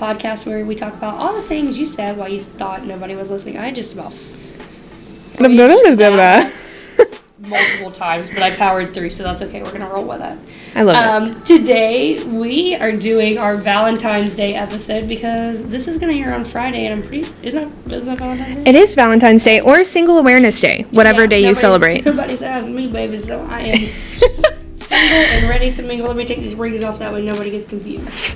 podcast where we talk about all the things you said while you thought nobody was listening. I just about multiple times, but I powered through, so that's okay. We're gonna roll with it. I love it. Today we are doing our Valentine's Day episode because this is gonna air on Friday, and isn't that Valentine's Day? It is Valentine's Day or Single Awareness Day, whatever day you celebrate. Nobody's asking me, baby, so I am single and ready to mingle. Let me take these rings off, that way nobody gets confused.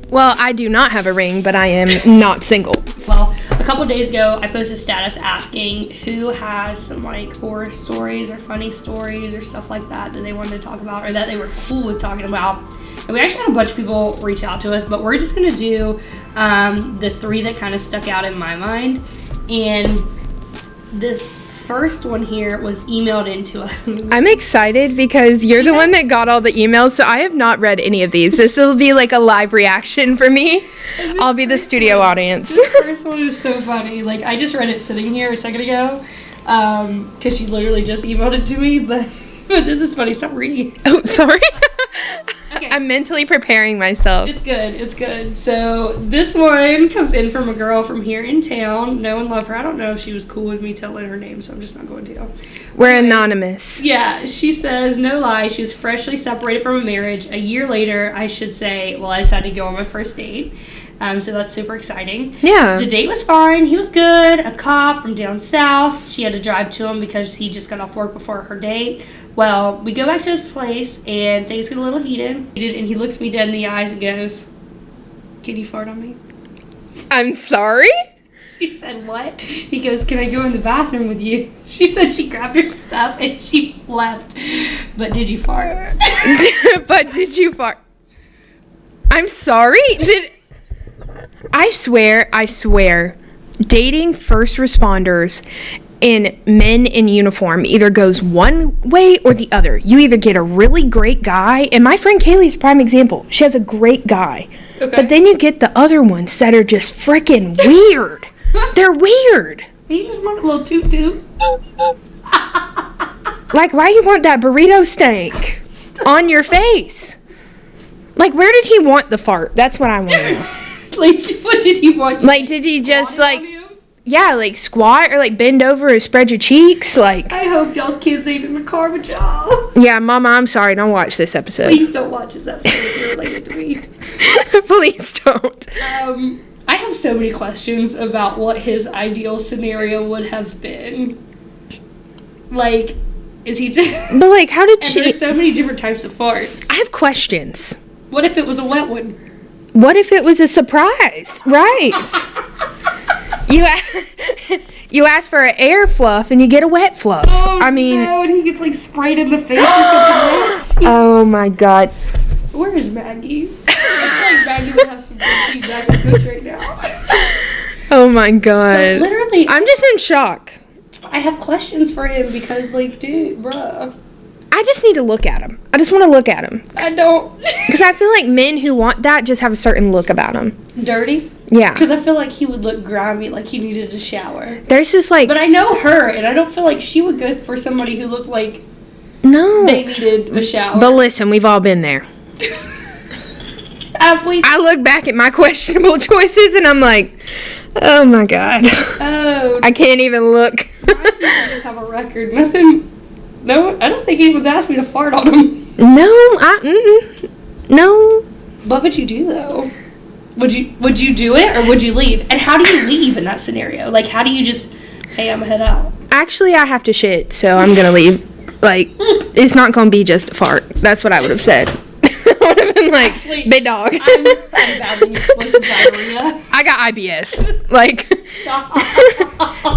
Well, I do not have a ring, but I am not single. Well, a couple days ago, I posted a status asking who has some, like, horror stories or funny stories or stuff like that they wanted to talk about or that they were cool with talking about. And we actually had a bunch of people reach out to us, but we're just going to do the 3 that kind of stuck out in my mind. And this first one here was emailed into us. I'm excited because you're the one that got all the emails, so I have not read any of these. This will be like a live reaction for me. I'll be the studio audience. This first one is so funny. Like, I just read it sitting here a second ago because she literally just emailed it to me, but this is funny. Stop reading. Oh, sorry. Okay. I'm mentally preparing myself. It's good. So this one comes in from a girl from here in town. Know and love her. I don't know if she was cool with me telling her name, so I'm just not going to. We're anonymous. Yeah, she says, no lie, she was freshly separated from a marriage. A year later, I should say, well, I decided to go on my first date. So that's super exciting. Yeah. The date was fine. He was good. A cop from down south. She had to drive to him because he just got off work before her date. Well, we go back to his place, and things get a little heated. And he looks me dead in the eyes and goes, "Can you fart on me?" I'm sorry? She said, "What?" He goes, "Can I go in the bathroom with you?" She said she grabbed her stuff and she left. But did you fart? But did you fart? I'm sorry? I swear, dating first responders and men in uniform either goes one way or the other. You either get a really great guy, and my friend Kaylee's a prime example. She has a great guy. Okay. But then you get the other ones that are just freaking weird. They're weird. You just want a little toot-toot. Like, why you want that burrito stank on your face? Like, where did he want the fart? That's what I want to know. Like, what did he want? Like, did he just, like, yeah, like, squat or, like, bend over or spread your cheeks? Like, I hope y'all's kids ain't in the car with y'all. Yeah, Mama, I'm sorry. Don't watch this episode. Please don't watch this episode if you're related to me. Please don't. I have so many questions about what his ideal scenario would have been. Like, is he... But, like, how did she... There's so many different types of farts. I have questions. What if it was a wet one? What if it was a surprise? Right. You ask for an air fluff and you get a wet fluff. Oh, I mean... no, and he gets, like, sprayed in the face with the mist. Oh, my God. Where is Maggie? I feel like Maggie would have some good feedback with this right now. Oh, my God. But literally... I'm just in shock. I have questions for him because, like, dude, bruh. I just need to look at him. I just want to look at him. I don't. Because I feel like men who want that just have a certain look about them. Dirty? Yeah. Because I feel like he would look grimy, like he needed a shower. There's just like... But I know her, and I don't feel like she would go for somebody who looked like... No. They needed a shower. But listen, we've all been there. I look back at my questionable choices, and I'm like, oh my God. Oh. I can't even look. I just have a record. Nothing... No, I don't think anyone's asked me to fart on him. No. What would you do, though? Would you do it, or would you leave? And how do you leave in that scenario? Like, how do you just, hey, I'm gonna head out? Actually, I have to shit, so I'm gonna leave. Like, it's not gonna be just a fart. That's what I would have said. I would have been like, actually, big dog. I'm battling explosive diarrhea. I got IBS. Like,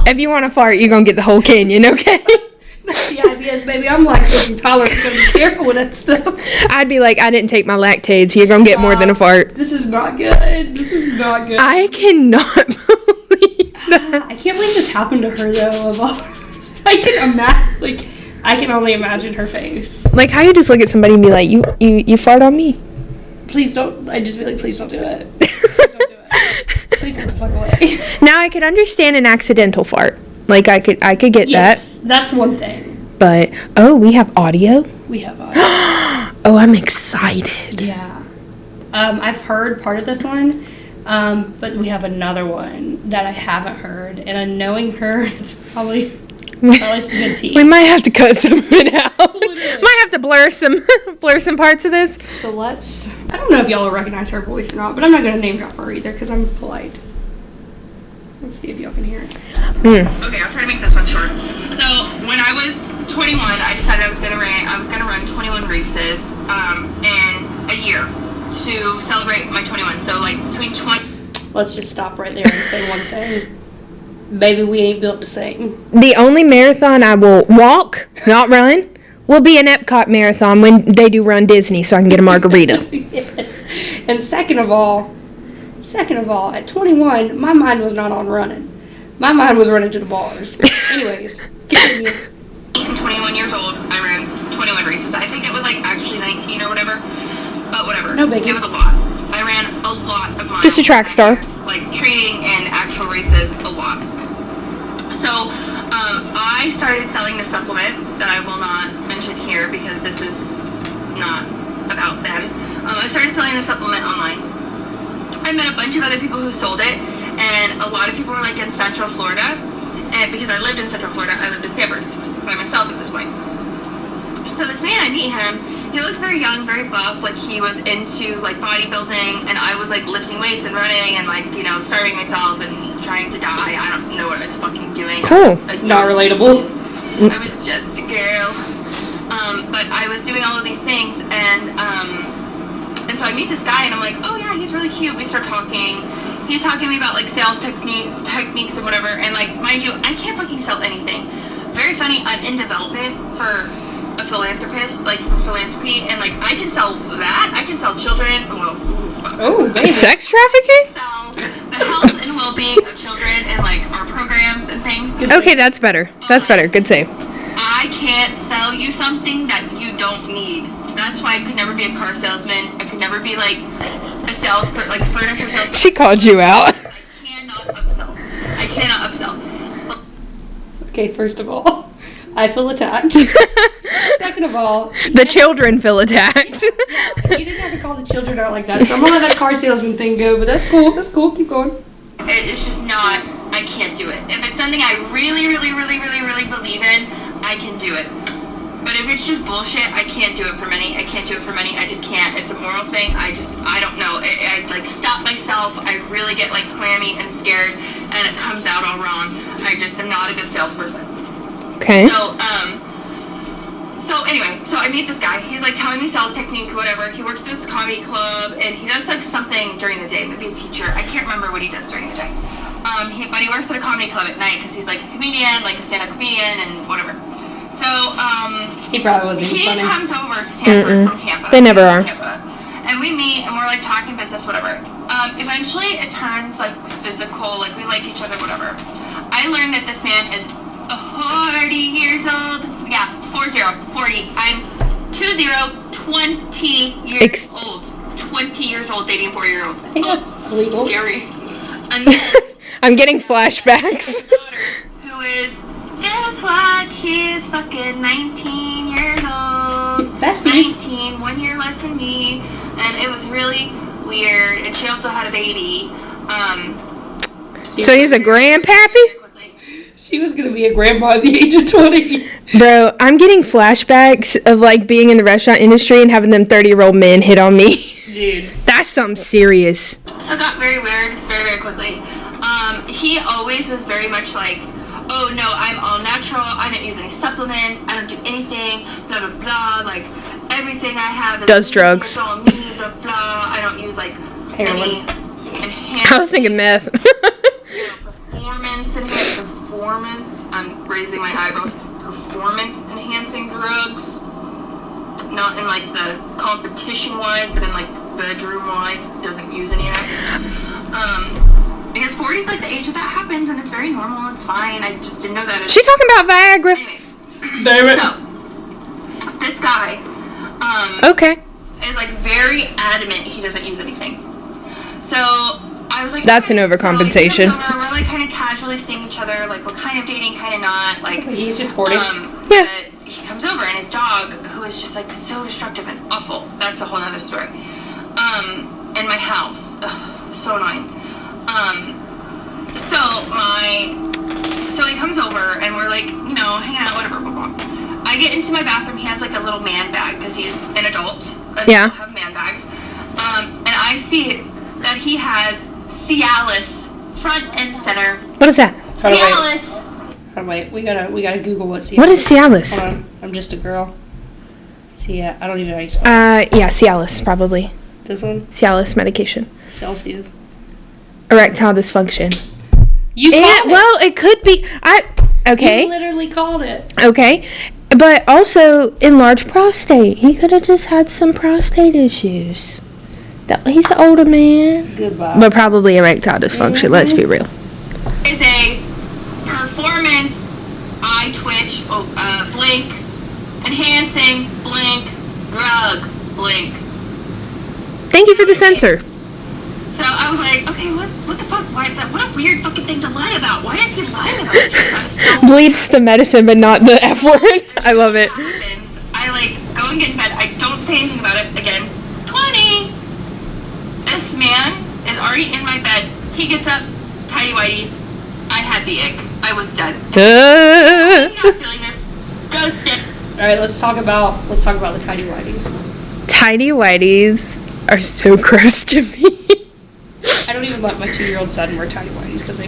if you want to fart, you're gonna get the whole canyon, okay? Not the IBS, baby. I'm lactose intolerant, so be careful with that stuff. I'd be like, I didn't take my lactates. You're gonna get more than a fart. This is not good. I cannot believe that. I can't believe this happened to her, though. I can imagine, like, I can only imagine her face. Like, how you just look at somebody and be like, you fart on me? Please don't. I'd just be like, please don't do it. Please don't do it. Please get the fuck away. Now, I could understand an accidental fart. Like, I could get that. Yes, that's one thing. But, we have audio? We have audio. Oh, I'm excited. Yeah. I've heard part of this one, but we have another one that I haven't heard. And knowing her, it's probably some good tea. We might have to cut some of it out. Might have to blur some parts of this. So I don't know if y'all will recognize her voice or not, but I'm not going to name drop her either because I'm polite. Let's see if y'all can hear it. Okay, I'll try to make this one short. So when I was 21, I decided I was gonna run 21 races in a year to celebrate my 21. So like between 20. Let's just stop right there and say one thing. Baby, we ain't built to sing. The only marathon I will walk, not run, will be an Epcot marathon when they do run Disney, so I can get a margarita. Yes. And second of all, at 21, my mind was not on running. My mind was running to the bars. Anyways, continue. I'm 21 years old. I ran 21 races. I think it was like actually 19 or whatever. But whatever. No biggie. It was a lot. I ran a lot of miles. Just a track star. Like training and actual races, a lot. So I started selling the supplement that I will not mention here because this is not about them. I started selling the supplement online. I met a bunch of other people who sold it, and a lot of people were like in Central Florida, and because I lived in Central Florida, I lived in Sanford by myself at this point. So this man, I meet him, he looks very young, very buff, like he was into like bodybuilding, and I was like lifting weights and running and like, you know, starving myself and trying to die. I don't know what I was fucking doing. Cool. Not relatable. I was just a girl. But I was doing all of these things, and so I meet this guy, and I'm like, oh yeah, he's really cute. We start talking. He's talking to me about like sales techniques or whatever. And like, mind you, I can't fucking sell anything. Very funny. I'm in development for a philanthropist, like for philanthropy, and like I can sell that. I can sell children. Well, Sex trafficking? Sell the health and well-being of children and like our programs and things. Okay, that's better. That's better. Good save. I can't sell you something that you don't need. That's why I could never be a car salesman. I could never be like a furniture salesman. She called you out. I cannot upsell. Okay, first of all, I feel attacked. Second of all, The children feel attacked. you didn't have to call the children out like that, so I'm gonna let that car salesman thing go, but that's cool, keep going. It's just not, I can't do it. If it's something I really, really, really, really, really believe in, I can do it. But if it's just bullshit, I can't do it for many. I just can't. It's a moral thing. I don't know. I like stop myself. I really get like clammy and scared, and it comes out all wrong. I just am not a good salesperson. Okay. So anyway, so I meet this guy. He's like telling me sales technique, whatever. He works at this comedy club, and he does like something during the day, maybe a teacher. I can't remember what he does during the day. But he works at a comedy club at night because he's like a comedian, like a stand-up comedian, and whatever. So, he probably wasn't he funny. comes over to Sanford from Tampa. They never are. And we meet, and we're like talking business, whatever. Eventually, it turns like physical, like we like each other, whatever. I learned that this man is 40 years old. Yeah, 40. I'm 20 years old. 20 years old dating a 4-year-old. I think that's illegal. Scary. And then I'm getting flashbacks. his daughter, who is, guess what? She's fucking 19 years old. Besties. 19, 1 year less than me. And it was really weird. And she also had a baby. So he's a grandpappy? She was gonna be a grandma at the age of 20. Bro, I'm getting flashbacks of like being in the restaurant industry and having them 30-year-old men hit on me. Dude. That's something serious. So it got very weird very, very quickly. He always was very much like, oh no, I'm all natural, I don't use any supplements, I don't do anything, blah blah blah, like everything I have is Does drugs. It's all me, blah blah, I don't use like Heroin. any enhanced I was thinking meth. performance, I'm raising my eyebrows, performance enhancing drugs, not in like the competition wise, but in like bedroom wise, doesn't use any of that. Because 40 is like the age that happens, and it's very normal, it's fine, I just didn't know that. She talking about Viagra? Anyway, so, this guy, Okay. is like very adamant he doesn't use anything. So, I was like, That's okay. an overcompensation. So, we're like kind of casually seeing each other, like we're kind of dating, kind of not, like, He's just 40. Yeah. but he comes over, and his dog, who is just like so destructive and awful, that's a whole nother story. in my house. Ugh, so annoying. So he comes over and we're like, you know, hanging out, whatever, blah, blah. I get into my bathroom. He has like a little man bag because he's an adult. Yeah. Have man bags. And I see that he has Cialis front and center. What is that? Cialis. Wait, we gotta Google what Cialis. What is Cialis? Hold on, I'm just a girl. I don't even know how you spell it. Yeah, Cialis, probably. This one? Cialis medication. Celsius. Erectile dysfunction. You called it. Well, it could be. Okay. You literally called it. Okay. But also, enlarged prostate. He could have just had some prostate issues. He's an older man. Goodbye. But probably erectile dysfunction, let's be real. Is a performance eye twitch, blink, enhancing, blink, drug, blink. Thank you for the censor. So I was like, okay, what the fuck? What a weird fucking thing to lie about. Why is he lying about this? That is so Bleeps the medicine, but not the F word. I love it. happens. I like go and get in bed. I don't say anything about it again. 20. This man is already in my bed. He gets up, tidy whities. I had the ick. I was done. I'm not feeling this. Ghosted. All right, let's talk about the tidy whities. Tidy whities are so gross to me. I don't even let my 2-year-old son wear tidy whities because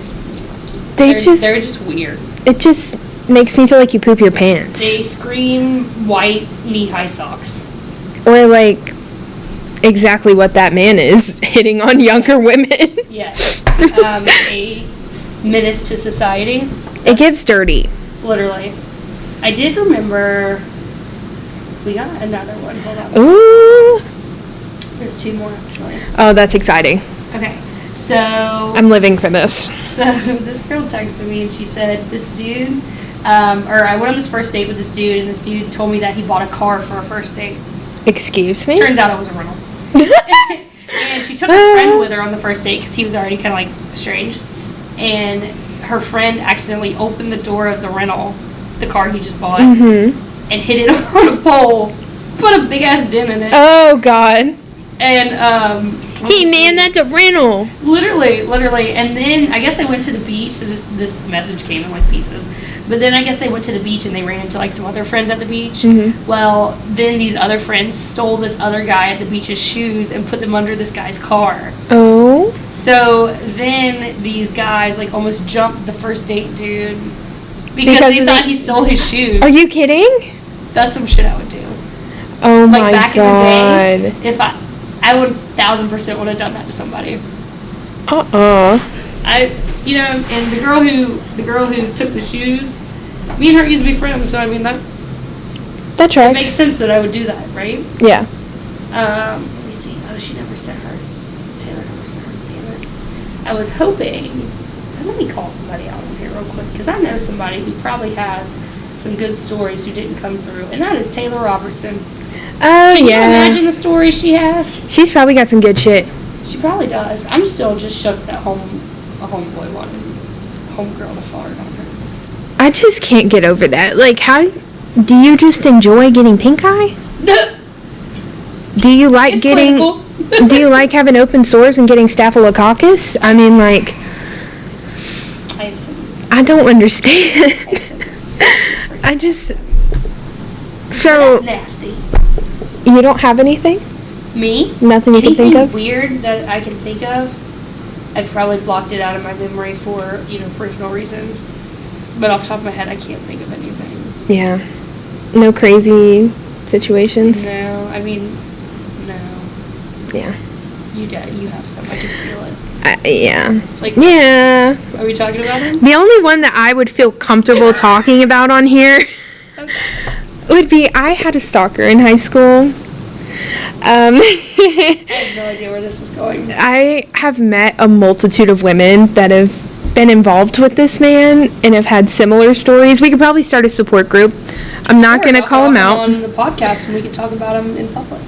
they're just weird. It just makes me feel like you poop your pants. They scream white knee-high socks. Or like exactly what that man is, hitting on younger women. Yes. A menace to society. It gets dirty. Literally. I did remember we got another one. Hold on. Ooh. There's 2 more actually. Oh, that's exciting. Okay. So I'm living for this. So this girl texted me and she said, this dude, or I went on this first date with this dude, and this dude told me that he bought a car for a first date. Excuse me? Turns out it was a rental. And she took her friend with her on the first date because he was already kind of like estranged. And her friend accidentally opened the door of the rental, the car he just bought, and hit it on a pole, put a big ass dent in it. Oh, God. And, hey, man, that's a rental. Literally. And then I guess they went to the beach. So this message came in like pieces. But then I guess they went to the beach and they ran into like some other friends at the beach. Well, then these other friends stole this other guy at the beach's shoes and put them under this guy's car. Oh. So then these guys like almost jumped the first date dude because they thought he stole his shoes. Are you kidding? That's some shit I would do. Oh, Like my back God. in the day, if I would 1,000% would have done that to somebody. And the girl who took the shoes, me and her used to be friends, so I mean that tracks. it makes sense that I would do that, right? Yeah. Let me see. Oh, she never sent hers. Taylor never sent hers. Damn it. I was hoping. Let me call somebody out on here real quick because I know somebody who probably has some good stories who didn't come through, and that is Taylor Robertson. Oh, Can yeah. you imagine the stories she has? She's probably got some good shit. She probably does. I'm still just shook that a homeboy wanted a homegirl to fart on her. I just can't get over that. Like, how do you just enjoy getting pink eye? Do you like It's getting? clinical. Do you like having open sores and getting staphylococcus? I mean, like, I have some. I don't understand. I have some I just. That's So nasty. you don't have anything? Me? Nothing you can think Anything of? weird that I can think of? I've probably blocked it out of my memory for personal reasons. But off the top of my head, I can't think of anything. Yeah. No crazy situations? No, I mean, no. Yeah. You have some. I can feel it. Yeah. Like, Yeah. are we talking about it? The only one that I would feel comfortable talking about on here Okay. would be I had a stalker in high school. I have no idea where this is going. I have met a multitude of women that have been involved with this man and have had similar stories. We could probably start a support group. I'm not going to I'll call them have out. on the podcast and we can talk about them in public.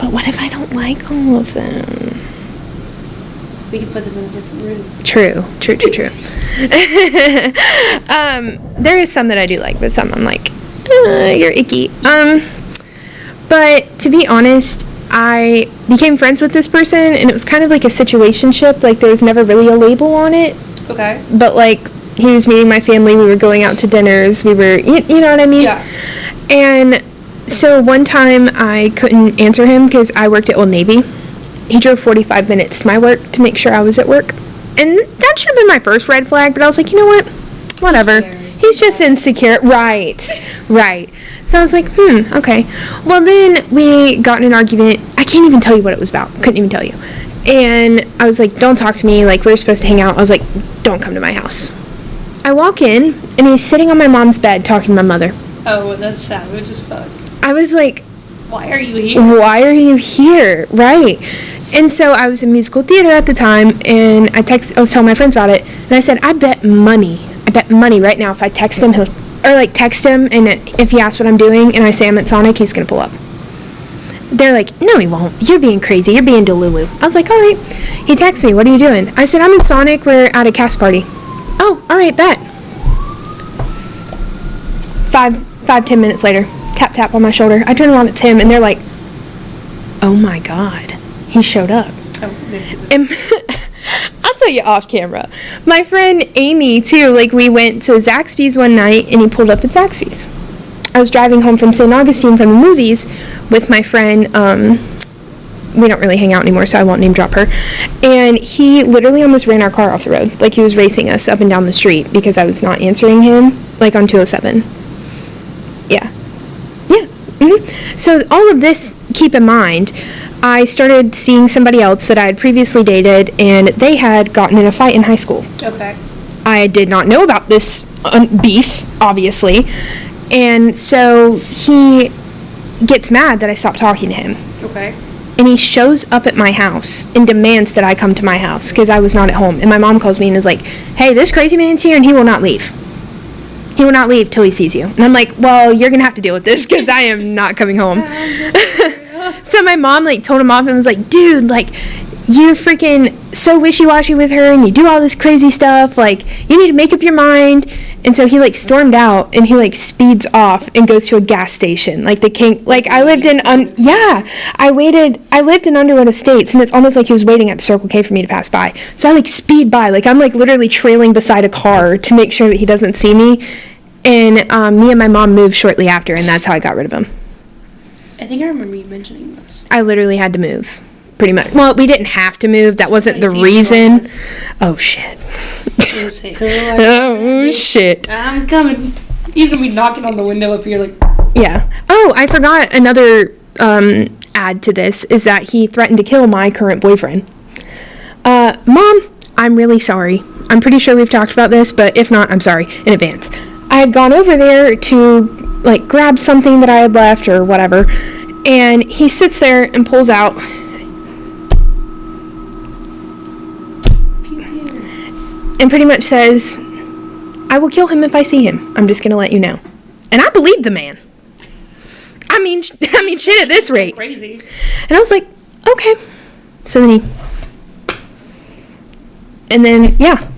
But what if I don't like all of them? We can put them in a different room. True. There is some that I do like, but some I'm like, you're icky. But to be honest, I became friends with this person, and it was kind of like a situationship. Like, there was never really a label on it. Okay. But, like, he was meeting my family. We were going out to dinners. We were, you know what I mean? Yeah. And so one time I couldn't answer him because I worked at Old Navy. He drove 45 minutes to my work to make sure I was at work. And that should have been my first red flag, but I was like, you know what? Whatever. He's just insecure. Right. So I was like, okay. Well, then we got in an argument. I can't even tell you what it was about. Couldn't even tell you. And I was like, don't talk to me. Like, we were supposed to hang out. I was like, don't come to my house. I walk in, and he's sitting on my mom's bed talking to my mother. Oh, that's savage as fuck. I was like, why are you here? Why are you here? Right. And so I was in musical theater at the time, and I was telling my friends about it, and I said, I bet money right now if I text him, and if he asks what I'm doing, and I say I'm at Sonic, he's going to pull up. They're like, no, he won't. You're being crazy. You're being Delulu. I was like, all right. He texts me, what are you doing? I said, I'm at Sonic. We're at a cast party. Oh, all right, bet. 10 minutes later, tap on my shoulder. I turn around, it's him, and they're like, oh my God, he showed up. Oh, and I'll tell you off camera. My friend Amy, too, like, we went to Zaxby's one night, and he pulled up at Zaxby's. I was driving home from St. Augustine from the movies with my friend. We don't really hang out anymore, so I won't name drop her. And he literally almost ran our car off the road. Like, he was racing us up and down the street because I was not answering him, like, on 207. Yeah. So all of this, keep in mind, I started seeing somebody else that I had previously dated, and they had gotten in a fight in high school. Okay. I did not know about this beef, obviously. And so he gets mad that I stopped talking to him. Okay. And he shows up at my house and demands that I come to my house because I was not at home. And my mom calls me and is like, hey, this crazy man's here and he will not leave. He will not leave till he sees you. And I'm like, well, you're going to have to deal with this because I am not coming home. So my mom, like, told him off and was like, dude, like, you're freaking so wishy-washy with her and you do all this crazy stuff. Like, you need to make up your mind. And so he, like, stormed out and he, like, speeds off and goes to a gas station. Like, the king, like, I lived in, I lived in Underwood Estates, and it's almost like he was waiting at the Circle K for me to pass by. So I, like, speed by. Like, I'm, like, literally trailing beside a car to make sure that he doesn't see me. And me and my mom moved shortly after, and that's how I got rid of him. I think I remember you mentioning this. I literally had to move. Pretty much. Well, we didn't have to move. That wasn't the reason. Oh, shit. Oh, shit. I'm coming. He's going to be knocking on the window up here like... Yeah. Oh, I forgot another add to this is that he threatened to kill my current boyfriend. Mom, I'm really sorry. I'm pretty sure we've talked about this, but if not, I'm sorry in advance. I had gone over there to, like, grab something that I had left or whatever, and he sits there and pulls out... and pretty much says, I will kill him if I see him. I'm just going to let you know. And I believed the man. I mean, shit at this rate. Crazy. And I was like, okay. So then yeah.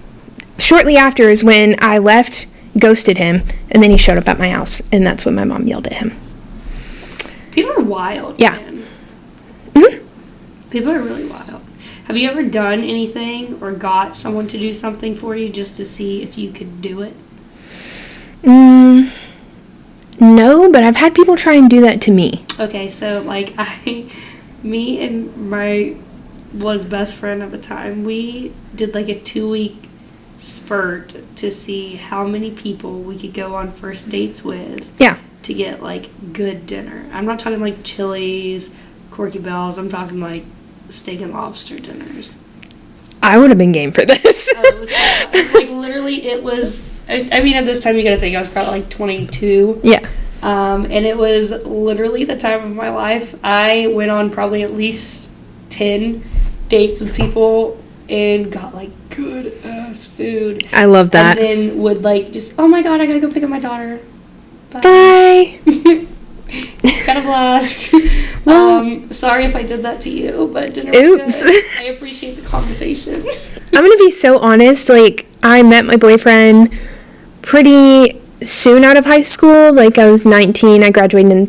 Shortly after is when I left, ghosted him, and then he showed up at my house. And that's when my mom yelled at him. People are wild, yeah. Man. Mm-hmm. People are really wild. Have you ever done anything or got someone to do something for you just to see if you could do it? No, but I've had people try and do that to me. Okay, so, like, me and my best friend at the time, we did, like, a 2-week spurt to see how many people we could go on first dates with. Yeah. To get, like, good dinner. I'm not talking, like, Chili's, Corky Bells. I'm talking, like, steak and lobster dinners. I would have been game for this. It was like literally, it was. I mean, at this time, you gotta think I was probably like 22. Yeah. And it was literally the time of my life. I went on probably at least 10 dates with people and got like good ass food. I love that. And then would like just, oh my god, I gotta go pick up my daughter. Bye. Got a blast. Well, sorry if I did that to you, but dinner oops. was good. I appreciate the conversation. I'm gonna be so honest. Like, I met my boyfriend pretty soon out of high school. Like, I was 19. I graduated in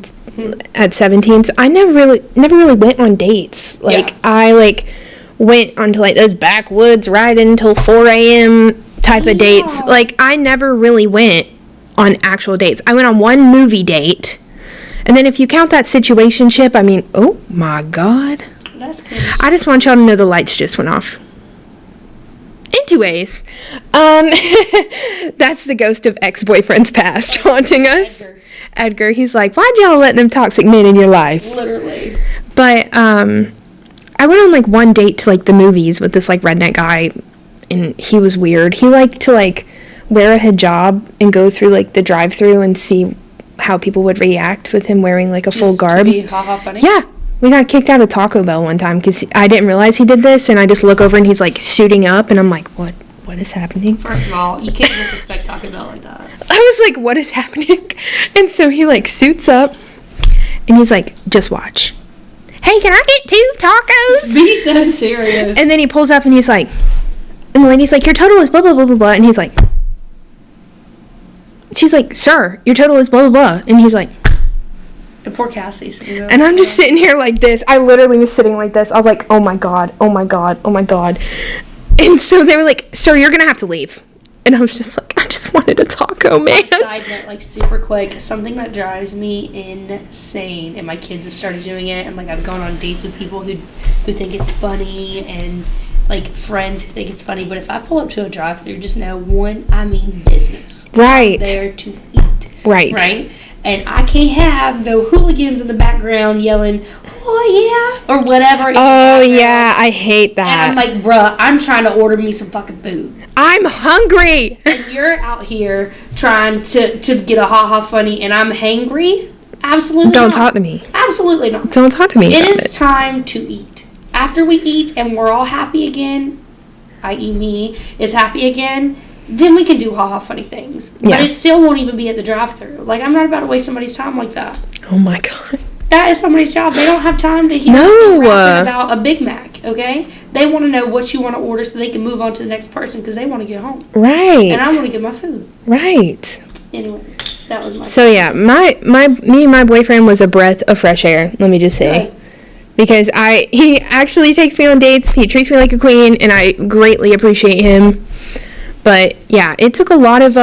at 17. So I never really went on dates. Like, Yeah. I, like, went onto, like, those backwoods riding until 4 a.m. type of dates. Yeah. Like, I never really went on actual dates. I went on one movie date. And then if you count that situationship, I mean, oh, my God. That's good. I just want y'all to know the lights just went off. Anyways, that's the ghost of ex-boyfriends past haunting us. Edgar, he's like, why'd y'all let them toxic men in your life? Literally. But I went on like one date to like the movies with this like redneck guy, and he was weird. He liked to like wear a hijab and go through like the drive-thru and see how people would react with him wearing like a full garb. To be ha-ha funny? Yeah. We got kicked out of Taco Bell one time because I didn't realize he did this, and I just look over and he's like suiting up, and I'm like, what is happening? First of all, you can't disrespect Taco Bell like that. I was like, what is happening? And so he like suits up, and he's like, just watch. Hey, can I get 2 tacos? Be so serious. And then he pulls up and he's like, and the lady's like, your total is blah, blah, blah, blah, blah. And he's like, she's like, sir, your total is blah, blah, blah. And he's like, And poor Cassie. and I'm just sitting here like this. I literally was sitting like this. I was like, oh my God, oh my God, oh my God. And so they were like, sir, you're going to have to leave. And I was just like, I just wanted a taco, man. Side note, like super quick, something that drives me insane, and my kids have started doing it, and like I've gone on dates with people who think it's funny, and like friends who think it's funny, but if I pull up to a drive-thru, just know, one, I mean business. Right. I'm there to eat. Right. Right? And I can't have no hooligans in the background yelling, oh yeah, or whatever. Oh, yeah, I hate And that. I'm like, bruh, I'm trying to order me some fucking food. I'm hungry. And you're out here trying to get a ha-ha funny, and I'm hangry? Absolutely Don't not. talk to me. Absolutely not. Don't talk to me It about is it. time to eat. After we eat and we're all happy again, i.e. me, is happy again, then we can do ha-ha funny things. Yeah. But it still won't even be at the drive-thru. Like, I'm not about to waste somebody's time like that. Oh, my God. That is somebody's job. They don't have time to hear No. you rapping about a Big Mac, okay? They want to know what you want to order so they can move on to the next person because they want to get home. Right. And I want to get my food. Right. Anyway, that was my So, yeah, me and my boyfriend was a breath of fresh air, let me just say. Good. Because he actually takes me on dates, he treats me like a queen, and I greatly appreciate him. But, yeah, it took a lot of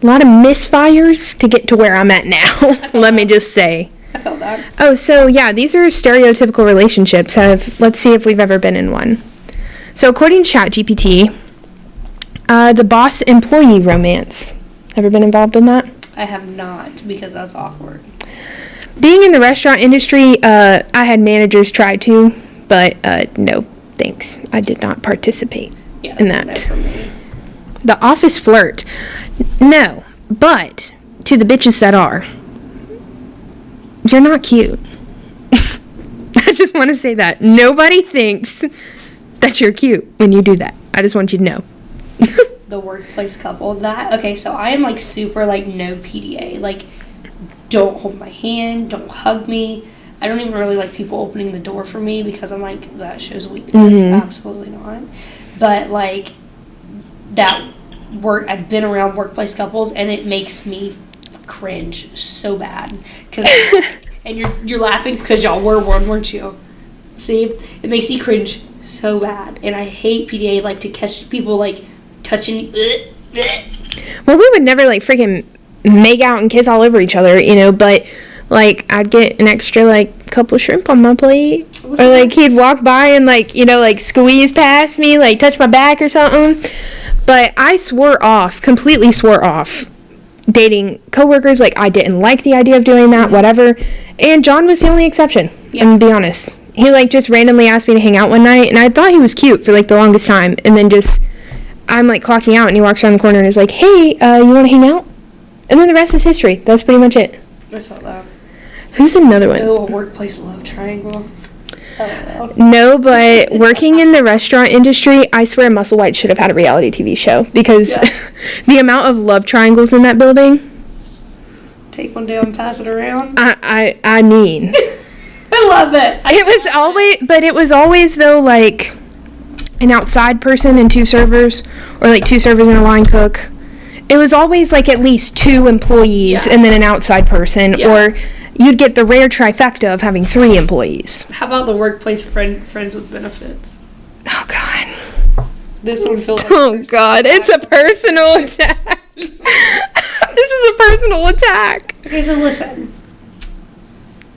misfires to get to where I'm at now, let me just say. I felt that. Oh, so yeah, these are stereotypical relationships. Let's see if we've ever been in one. So according to ChatGPT, the boss-employee romance. Ever been involved in that? I have not, because that's awkward. Being in the restaurant industry, I had managers try to, but no, thanks. I did not participate Yeah, in that's that. a no for me. The office flirt. No, but to the bitches that are, you're not cute. I just want to say that. Nobody thinks that you're cute when you do that. I just want you to know. The workplace couple. Okay, so I am like super like no PDA. Like, don't hold my hand, don't hug me. I don't even really like people opening the door for me because I'm like, that shows weakness. Absolutely not. But like, I've been around workplace couples and it makes me cringe so bad. And you're laughing because y'all were one, weren't you? See? It makes me cringe so bad. And I hate PDA, like, to catch people, like, touching me. Well, we would never, like, freaking make out and kiss all over each other, you know, but, like, I'd get an extra, like, couple shrimp on my plate. Or, like, he'd walk by and, like, you know, like, squeeze past me, like, touch my back or something. But I completely swore off dating coworkers. Like, I didn't like the idea of doing that, whatever. And John was the only exception, I'm gonna be honest. He, like, just randomly asked me to hang out one night, and I thought he was cute for, like, the longest time. And then I'm, like, clocking out, and he walks around the corner and is like, hey, you want to hang out? And then the rest is history. That's pretty much it. I felt that. Who's another one? Oh, a workplace love triangle. Oh, No, but working in the restaurant industry, I swear Musselwhite should have had a reality TV show. Because the amount of love triangles in that building. Take one down, pass it around. I mean. I love it. It was always though, like, an outside person and 2 servers, or like 2 servers and a line cook. it was always like at least 2 employees and then an outside person, or you'd get the rare trifecta of having 3 employees. How about the workplace friends with benefits? Oh, God. This one feels like Oh, God. It's a personal attack. This is a personal attack. Okay, so listen.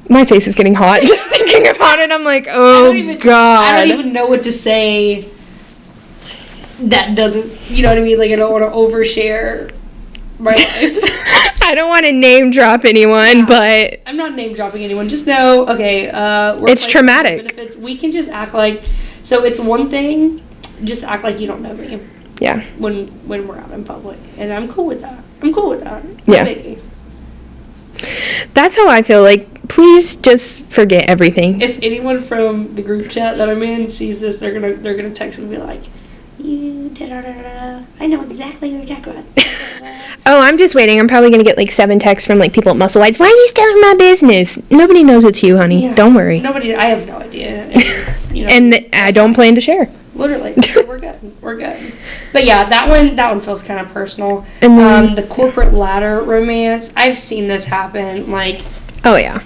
My face is getting hot just thinking about it. I'm like, oh, God. I don't even know what to say that doesn't, you know what I mean? Like, I don't want to overshare my life. I don't want to name drop anyone, but... I'm not name dropping anyone. Just know, okay, it's traumatic. Benefits, we can just act like... So it's one thing, just act like you don't know me. Yeah. When we're out in public. And I'm cool with that. Yeah. Maybe. That's how I feel. Like, please just forget everything. If anyone from the group chat that I'm in sees this, they're gonna text me and be like, "You da-da-da-da. I know exactly what you're talking about." Oh, I'm just waiting. I'm probably gonna get like 7 texts from like people at Muscle Whites. Why are you stealing my business? Nobody knows it's you, honey. Yeah. Don't worry. I have no idea. And, you know, And I don't plan to share. Literally, so we're good. But yeah, that one feels kind of personal. And then, the corporate ladder romance, I've seen this happen. Like, oh yeah,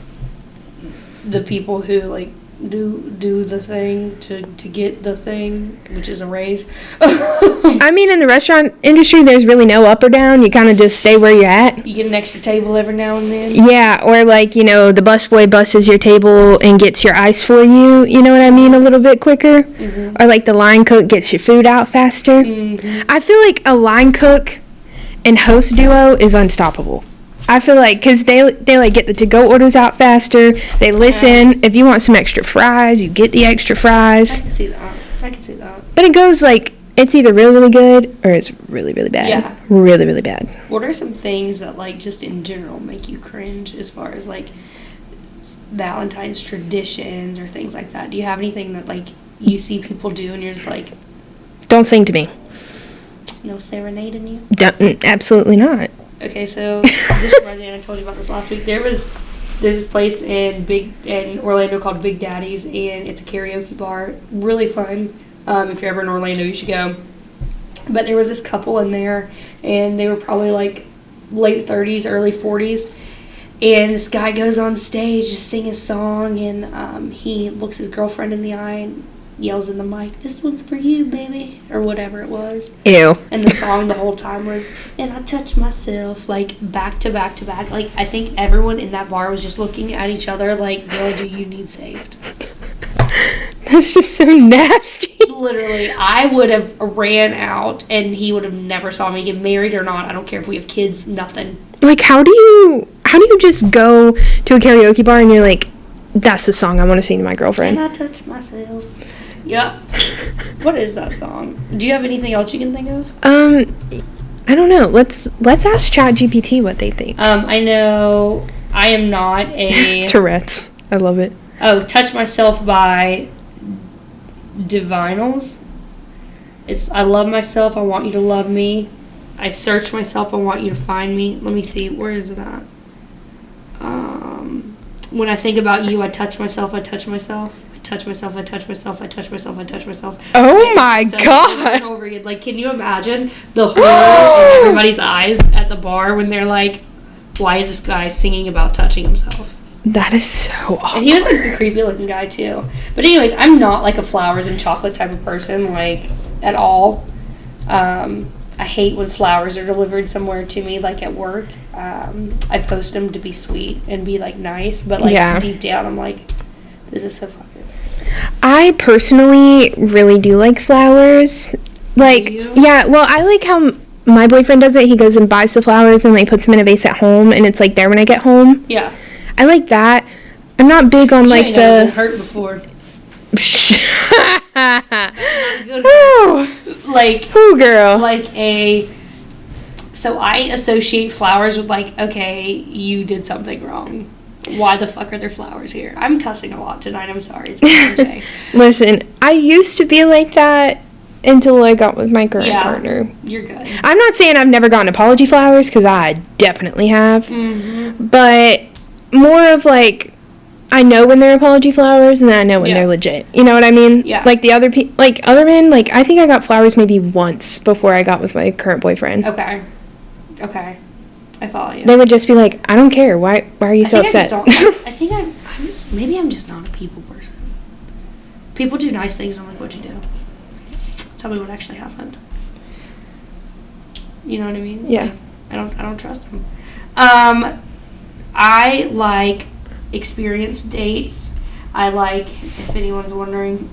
the people who like do the thing to get the thing, which is a raise. I mean, in the restaurant industry, there's really no up or down. You kind of just stay where you're at. You get an extra table every now and then. Yeah, or like, you know, the busboy buses your table and gets your ice for you. You know what I mean? A little bit quicker. Mm-hmm. Or like the line cook gets your food out faster. Mm-hmm. I feel like a line cook and host duo is unstoppable. I feel like, because they like get the to-go orders out faster. They listen. Yeah. If you want some extra fries, you get the extra fries. I can see that. But it goes like, it's either really, really good or it's really, really bad. Yeah. Really, really bad. What are some things that, like, just in general make you cringe as far as, like, Valentine's traditions or things like that? Do you have anything that, like, you see people do and you're just like... Don't sing to me. No serenading you? Absolutely not. Okay, so this reminds me, and I told you about this last week. There's this place in Orlando called Big Daddy's, and it's a karaoke bar. Really fun. If you're ever in Orlando, you should go. But there was this couple in there, and they were probably like late 30s, early 40s. And this guy goes on stage to sing his song, and he looks his girlfriend in the eye and yells in the mic, "This one's for you, baby," or whatever it was. Ew. And the song the whole time was, "And I touch myself," like back to back to back. Like, I think everyone in that bar was just looking at each other like, "Girl, do you need saved?" That's just so nasty. Literally, I would have ran out and he would have never saw me get married or not. I don't care if we have kids, nothing. Like, how do you just go to a karaoke bar and you're like, that's the song I want to sing to my girlfriend? And I touch myself. Yep. What is that song? Do you have anything else you can think of? I don't know. Let's ask ChatGPT what they think. I know I am not a... Tourette's. I love it. Oh, Touch Myself by Divinals. It's I love myself, I want you to love me. I search myself, I want you to find me. Let me see, where is it at? When I think about you, I touch myself, I touch myself. I touch myself, I touch myself, I touch myself, I touch myself. Oh my God. Over and over again. Like, can you imagine the horror in everybody's eyes at the bar when they're like, why is this guy singing about touching himself? That is so awkward. And he was like a creepy looking guy too. But anyways, I'm not like a flowers and chocolate type of person, like, at all. I hate when flowers are delivered somewhere to me, like at work. I post them to be sweet and be like nice, but like deep down I'm like, this is so fucking. I personally really do like flowers. Like, yeah, well, I like how my boyfriend does it. He goes and buys the flowers and like puts them in a vase at home, and it's like there when I get home. Yeah. I like that. I'm not big on like the. Been hurt before. Like, who girl? Like so I associate flowers with like, okay, you did something wrong. Why the fuck are there flowers here? I'm cussing a lot tonight. I'm sorry. It's Wednesday. Listen, I used to be like that until I got with my current partner. You're good. I'm not saying I've never gotten apology flowers, because I definitely have. Mm-hmm. But more of like, I know when they're apology flowers, and then I know when they're legit. You know what I mean? Yeah. Like the other people, like other men, like I think I got flowers maybe once before I got with my current boyfriend. Okay. Okay. I follow you. They would just be like, I don't care. Why are you so upset? I think maybe I'm just not a people person. People do nice things, and I'm like, what'd you do? Tell me what actually happened. You know what I mean? Yeah. Like, I don't trust them. I like experience dates. I like, if anyone's wondering,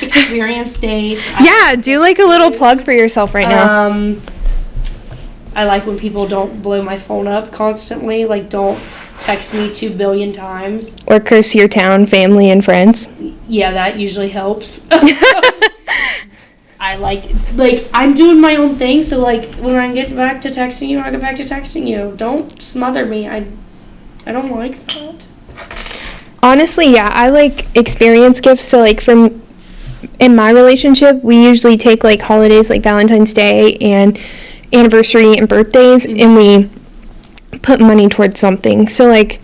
experience dates. Yeah, do like a little plug for yourself right now. I like when people don't blow my phone up constantly, like don't text me 2 billion times. Or curse your town, family, and friends. Yeah, that usually helps. I like I'm doing my own thing, so like when I get back to texting you, I get back to texting you. Don't smother me. I don't like that. Honestly, yeah, I like experience gifts. So like in my relationship, we usually take like holidays like Valentine's Day and anniversary and birthdays, and we put money towards something. So like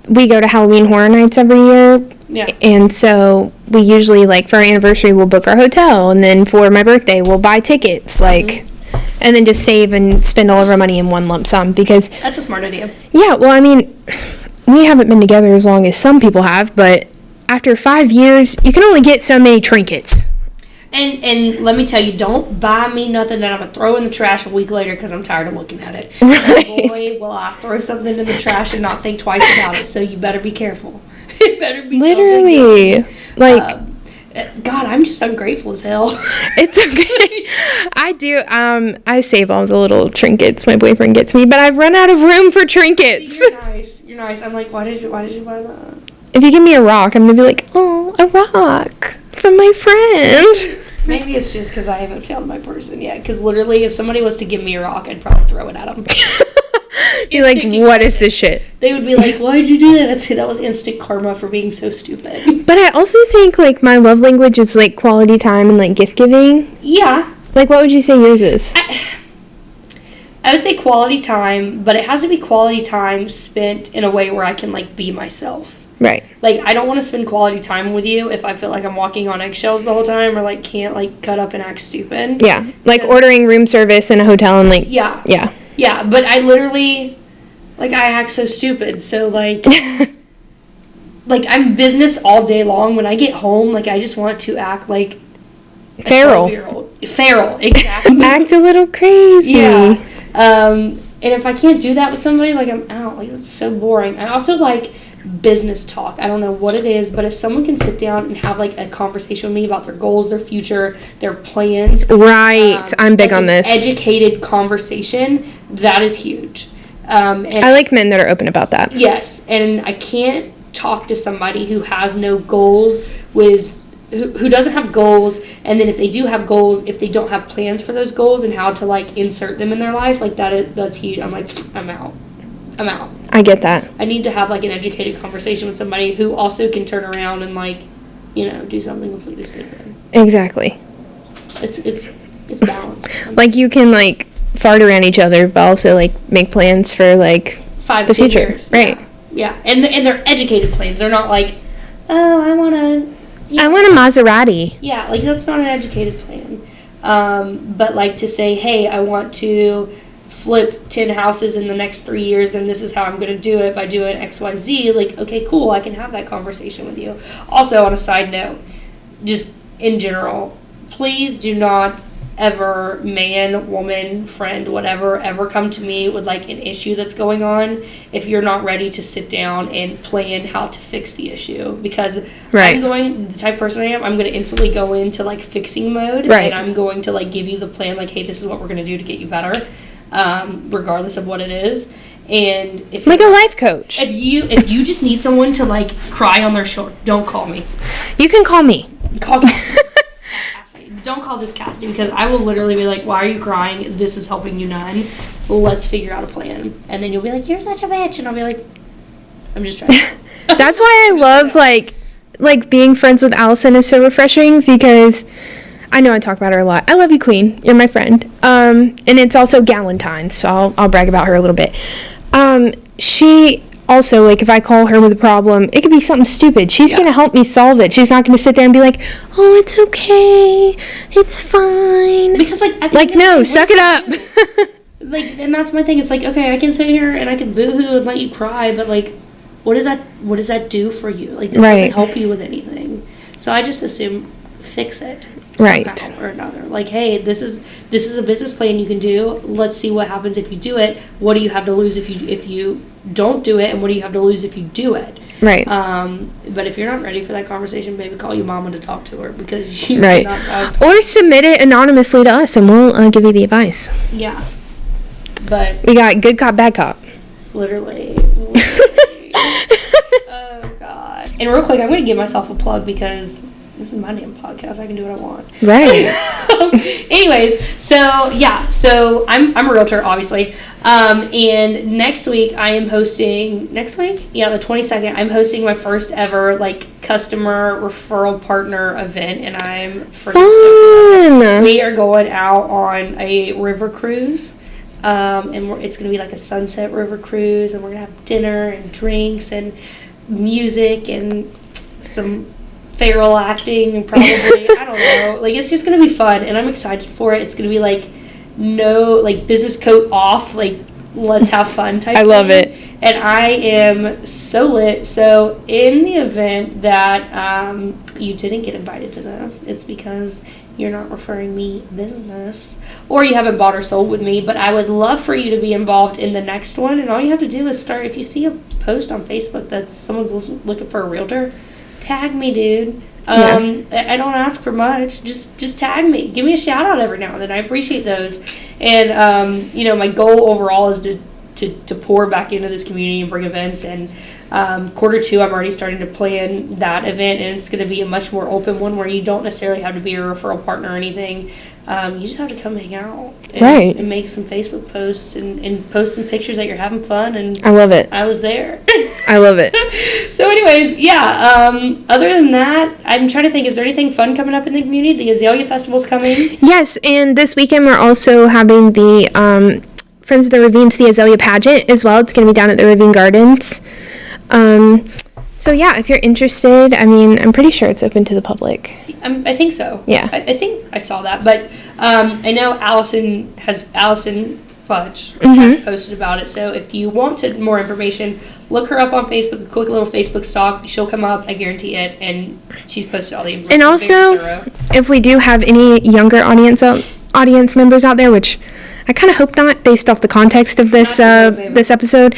we go to Halloween Horror Nights every year. Yeah. And so we usually, like, for our anniversary, we'll book our hotel, and then for my birthday, we'll buy tickets, like, and then just save and spend all of our money in one lump sum, because... That's a smart idea. Yeah, well, I mean, we haven't been together as long as some people have, but after 5 years, you can only get so many trinkets. And let me tell you, don't buy me nothing that I'm going to throw in the trash a week later because I'm tired of looking at it. Right. Boy, will I throw something in the trash and not think twice about it, so you better be careful. It better be literally. Like... God, I'm just ungrateful as hell. It's okay. I do. I save all the little trinkets my boyfriend gets me, but I've run out of room for trinkets. You're nice. I'm like, why did you buy that? If you give me a rock, I'm gonna be like, oh, a rock from my friend. Maybe it's just because I haven't found my person yet. Because literally, if somebody was to give me a rock, I'd probably throw it at them. Be like, what is this shit? They would be like, why'd you do that? I'd say that was instant karma for being so stupid. But I also think, like, my love language is, like, quality time and, like, gift giving. Yeah. Like, what would you say yours is? I would say quality time, but it has to be quality time spent in a way where I can, like, be myself. Right. Like, I don't want to spend quality time with you if I feel like I'm walking on eggshells the whole time or, like, can't, like, cut up and act stupid. Yeah. Like, ordering room service in a hotel and, like... Yeah. Yeah. Yeah, but I literally... Like, I act so stupid, so, like... like, I'm business all day long. When I get home, like, I just want to act like... Feral. Feral, exactly. Act a little crazy. Yeah. And if I can't do that with somebody, like, I'm out. Like, it's so boring. I also like business talk. I don't know what it is, but if someone can sit down and have, like, a conversation with me about their goals, their future, their plans. Right. I'm big like on this. Educated conversation, that is huge. And I like men that are open about that. Yes, and I can't talk to somebody who has no goals who doesn't have goals, and then if they do have goals, if they don't have plans for those goals and how to, like, insert them in their life, like, that's huge. I'm like, I'm out. I get that. I need to have, like, an educated conversation with somebody who also can turn around and, like, you know, do something completely stupid. Exactly. It's balanced. Like, you can, like, fart around each other, but also, like, make plans for, like, 5 the to 10 future. years. Right. Yeah. And they're educated plans. They're not like, oh, I want a Maserati. Yeah, like, that's not an educated plan. But, like, to say, hey, I want to flip 10 houses in the next 3 years, and this is how I'm going to do it by doing XYZ, like, okay, cool, I can have that conversation with you. Also, on a side note, just in general, please do not ever, man, woman, friend, whatever, ever come to me with, like, an issue that's going on if you're not ready to sit down and plan how to fix the issue. Because the type of person I am, I'm going to instantly go into, like, fixing mode. Right. And I'm going to, like, give you the plan, like, hey, this is what we're going to do to get you better, regardless of what it is. And if like a life coach. If you just need someone to, like, cry on their shoulder, don't call me. You can call me. Call Cassie. Don't call this Cassie, because I will literally be like, why are you crying? This is helping you none. Let's figure out a plan. And then you'll be like, you're such a bitch. And I'll be like, I'm just trying. That's why I love, like being friends with Allison is so refreshing, because I know I talk about her a lot. I love you, Queen. You're my friend. And it's also Valentine, so I'll brag about her a little bit. She also, like, if I call her with a problem, it could be something stupid. She's going to help me solve it. She's not going to sit there and be like, oh, it's okay. It's fine. Because, like, no, suck it up. like, and that's my thing. It's like, okay, I can sit here and I can boo-hoo and let you cry, but like, what does that do for you? Like, this doesn't help you with anything. So I just assume fix it somehow or another. Like, hey, this is a business plan you can do. Let's see what happens if you do it. What do you have to lose if you don't do it, and what do you have to lose if you do it? Right. But if you're not ready for that conversation, maybe call your mama to talk to her, because you cannot talk. Or submit it anonymously to us, and we'll give you the advice. Yeah. But we got good cop, bad cop. Literally. Oh god. And real quick, I'm going to give myself a plug, because this is my damn podcast. I can do what I want. Right. Anyways, so I'm a realtor, obviously. And next week I am hosting, the 22nd, I'm hosting my first ever, like, customer referral partner event, and I'm freaking stoked. We are going out on a river cruise. And it's going to be like a sunset river cruise, and we're going to have dinner and drinks and music and some feral acting, and probably, I don't know, like, it's just going to be fun, and I'm excited for it. It's going to be like, no, like, business coat off, like, let's have fun type I love it. And I am so lit. So in the event that you didn't get invited to this, it's because you're not referring me business, or you haven't bought or sold with me. But I would love for you to be involved in the next one, and all you have to do is start, if you see a post on Facebook that someone's looking for a realtor, tag me, dude. I don't ask for much. Just tag me. Give me a shout out every now and then. I appreciate those. And my goal overall is to pour back into this community and bring events. And quarter 2, I'm already starting to plan that event, and it's going to be a much more open one, where you don't necessarily have to be a referral partner or anything. You just have to come hang out and make some Facebook posts and post some pictures that you're having fun. And I love it. I was there. I love it. So anyways, other than that, I'm trying to think, is there anything fun coming up in the community? The Azalea Festival's coming. Yes, and this weekend we're also having the Friends of the Ravines, the Azalea pageant as well. It's going to be down at the Ravine Gardens. So yeah, if you're interested, I mean, I'm pretty sure it's open to the public. I think so. Yeah. I think I saw that, but I know Allison Fudge Mm-hmm. has posted about it. So if you wanted more information, look her up on Facebook. A quick little Facebook stalk. She'll come up. I guarantee it. And she's posted all the information. And also, if we do have any younger audience members out there, which I kind of hope not, based off the context of this episode.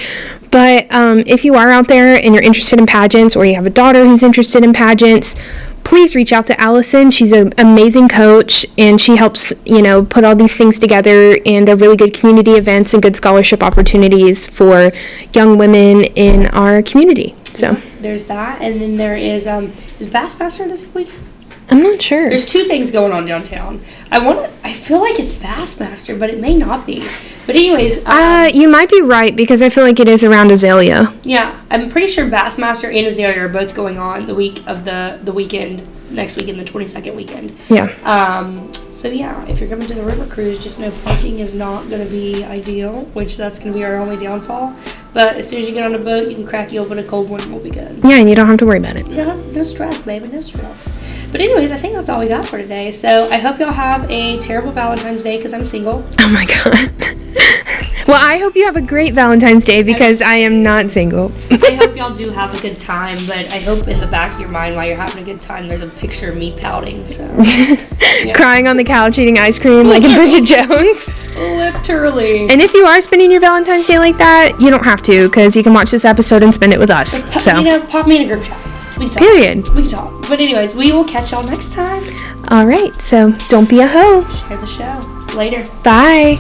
But if you are out there and you're interested in pageants, or you have a daughter who's interested in pageants, please reach out to Allison. She's an amazing coach, and she helps, put all these things together, and they're really good community events and good scholarship opportunities for young women in our community. So there's that, and then there is Bassmaster this week? I'm not sure. There's 2 things going on downtown. I feel like it's Bassmaster, but it may not be. But anyways, you might be right, because I feel like it is around Azalea. Yeah, I'm pretty sure Bassmaster and Azalea are both going on the week of the weekend, next weekend, the 22nd weekend. Yeah. So yeah, if you're coming to the river cruise, just know parking is not going to be ideal, which that's going to be our only downfall. But as soon as you get on a boat, you can crack you open a cold one, and we'll be good. Yeah, and you don't have to worry about it. No stress, baby, no stress. But anyways, I think that's all we got for today. So I hope y'all have a terrible Valentine's Day, because I'm single. Oh my god. Well, I hope you have a great Valentine's Day, because I am not single. I hope y'all do have a good time, but I hope in the back of your mind, while you're having a good time, there's a picture of me pouting. So crying on the couch, eating ice cream like in Bridget Jones. Literally. And if you are spending your Valentine's Day like that, you don't have to, because you can watch this episode and spend it with us. Pop me in a group chat. We can talk. Period. We can talk. But anyways, we will catch y'all next time. All right, so don't be a hoe. Share the show. Later. Bye.